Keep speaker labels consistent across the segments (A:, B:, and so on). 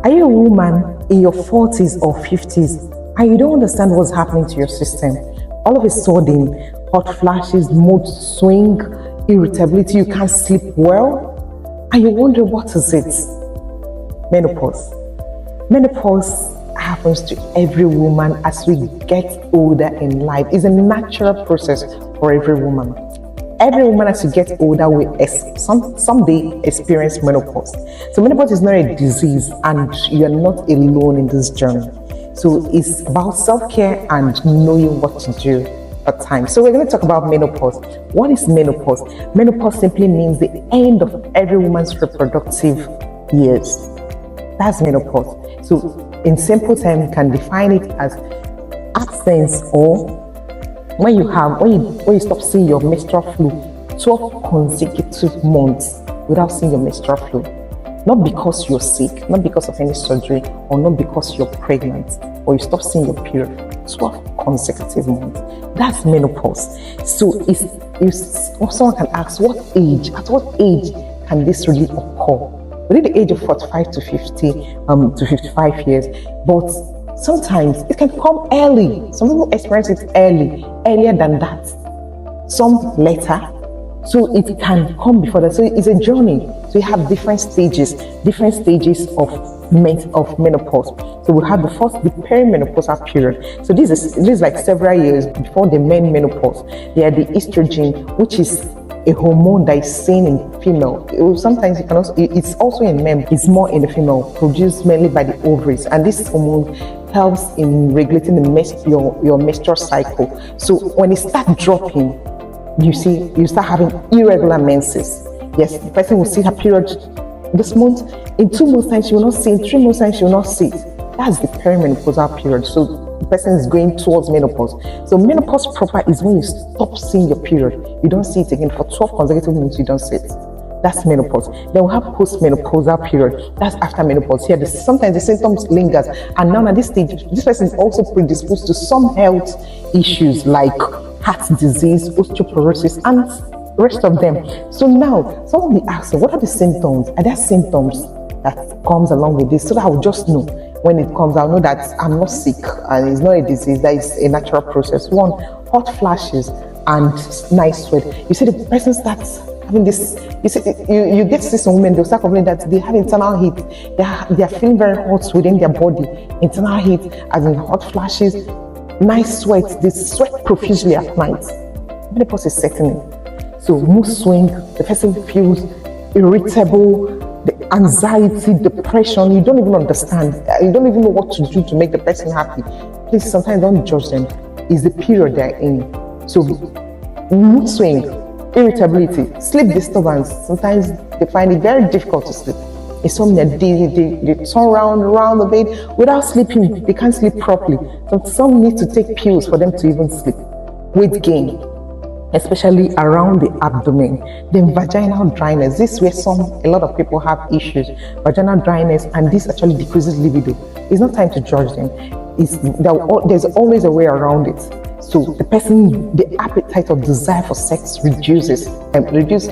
A: Are you a woman in your 40s or 50s and you don't understand what's happening to your system? All of a sudden, hot flashes, mood swing, irritability, you can't sleep well, and you wonder what is it? Menopause. Menopause happens to every woman as we get older in life. It's a natural process for every woman. Every woman as you get older will someday experience menopause. So menopause is not a disease and you're not alone in this journey. So it's about self-care and knowing what to do at times. So we're going to talk about menopause. What is menopause? Menopause simply means the end of every woman's reproductive years. That's menopause. So in simple terms, you can define it as absence or when you stop seeing your menstrual flow 12 consecutive months without seeing your menstrual flow. Not because you're sick, not because of any surgery, or not because you're pregnant, or you stop seeing your period 12 consecutive months. That's menopause. So someone can ask, at what age can this really occur? Within the age of 45 to 50 to 55 years, but sometimes it can come early. Some people experience it earlier than that. Some later. So it can come before that. So it's a journey. So you have different stages of menopause. So we have the perimenopausal period. So this is like several years before the main menopause. They are the estrogen, which is a hormone that is seen in female. Sometimes it's also in men. It's more in the female, produced mainly by the ovaries. And this hormone helps in regulating your menstrual cycle. So when it starts dropping, you start having irregular menses. Yes, the person will see her period this month. In 2 months' time, she will not see. In 3 months' time, she will not see it. That's the perimenopausal period. So the person is going towards menopause. So menopause proper is when you stop seeing your period. You don't see it again for 12 consecutive months. You don't see it. That's menopause. Then we have postmenopausal period. That's after menopause. Here, sometimes the symptoms lingers, and now at this stage, this person is also predisposed to some health issues like heart disease, osteoporosis, and rest of them. So now, someone will ask, what are the symptoms? Are there symptoms that comes along with this? So that I will just know when it comes. I'll know that I'm not sick and it's not a disease. That is a natural process. One, hot flashes and night sweat. You see, the person starts having this. You see, you get to see some women. They'll start complaining that they have internal heat. They are feeling very hot within their body. Internal heat, as in hot flashes, night sweat. They sweat profusely at night. Menopause is setting in. So mood swing, the person feels irritable, the anxiety, depression, you don't even understand. You don't even know what to do to make the person happy. Please, sometimes don't judge them. It's the period they're in. So mood swing, irritability, sleep disturbance. Sometimes they find it very difficult to sleep. Insomnia, they turn around the bed without sleeping. They can't sleep properly. So some need to take pills for them to even sleep. Weight gain, especially around the abdomen. Then vaginal dryness. This is where a lot of people have issues. Vaginal dryness, and this actually decreases libido. It's not time to judge them. There's always a way around it. So the appetite or desire for sex reduces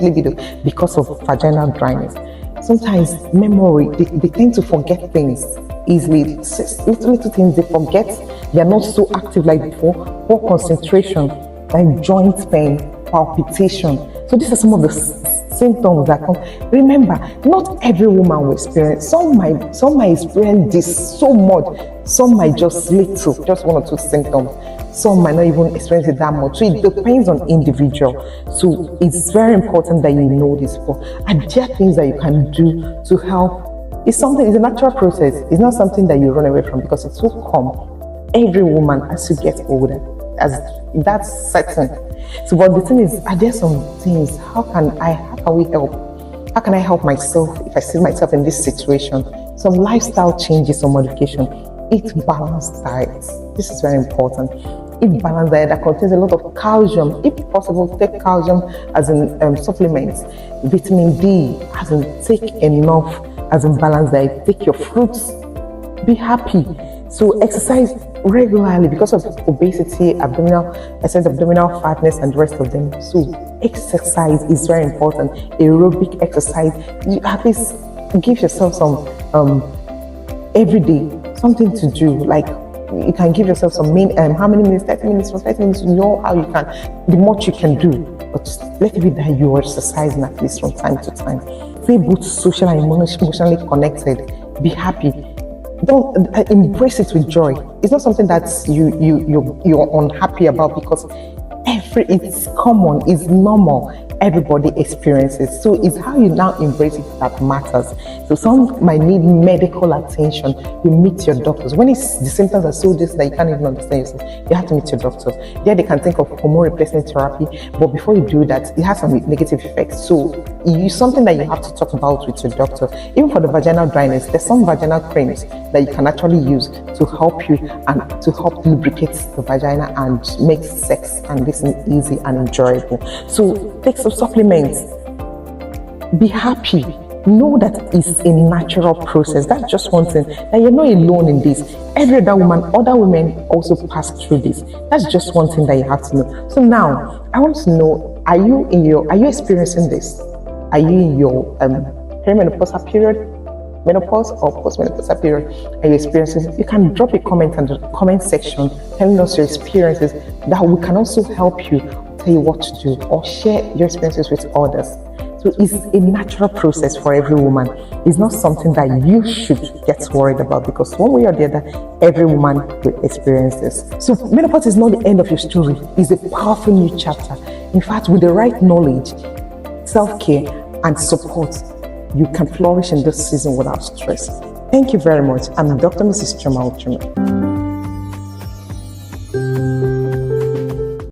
A: libido because of vaginal dryness. Sometimes memory, they tend to forget things easily. Little things they forget. They are not so active like before. Poor concentration, like joint pain, palpitation. So these are some of the symptoms that come. Remember, not every woman will experience. Some might experience this so much. Some might just little, just 1 or 2 symptoms. Some might not even experience it that much. So it depends on individual. So it's very important that you know this. And there are things that you can do to help. It's a natural process. It's not something that you run away from because it's so common. Every woman as you get older, as that's certain. So, but the thing is, are there some things? How can we help? How can I help myself if I see myself in this situation? Some lifestyle changes or modification. Eat balanced diets. This is very important. Eat balanced diet that contains a lot of calcium. If possible, take calcium as in supplements. Vitamin D, as in take enough, as in balanced diet. Take your fruits. Be happy. So exercise regularly because of obesity, abdominal fatness, and the rest of them. So exercise is very important. Aerobic exercise. You at least give yourself some every day, something to do. Like you can give yourself how many minutes, 30 minutes, for 30 minutes, you know how you can, the much you can do. But let it be that you are exercising at least from time to time. Stay both social and emotionally connected. Be happy. Don't embrace it with joy. It's not something that you're unhappy about, because it's common, it's normal. Everybody experiences. So it's how you now embrace it that matters. So some might need medical attention. You meet your doctors. When the symptoms are so distant that you can't even understand yourself, you have to meet your doctors. There they can think of hormone replacement therapy, but before you do that, it has some negative effects. So it's something that you have to talk about with your doctor. Even for the vaginal dryness, there's some vaginal creams that you can actually use to help you and to help lubricate the vagina and make sex and listening easy and enjoyable. So take some supplements. Be happy. Know that it's a natural process. That's just one thing. That you're not alone in this. Every other women also pass through this. That's just one thing that you have to know. So now, I want to know: are you experiencing this? Are you in your perimenopausal period, menopause or postmenopausal period? Are you experiencing it? You can drop a comment in the comment section telling us your experiences, that we can also help you, tell you what to do, or share your experiences with others. So it's a natural process for every woman. It's not something that you should get worried about, because one way or the other, every woman will experience this. So menopause is not the end of your story. It's a powerful new chapter. In fact, with the right knowledge, self-care, and support, you can flourish in this season without stress. Thank you very much. I'm Dr. Mrs. Choma Uchuma.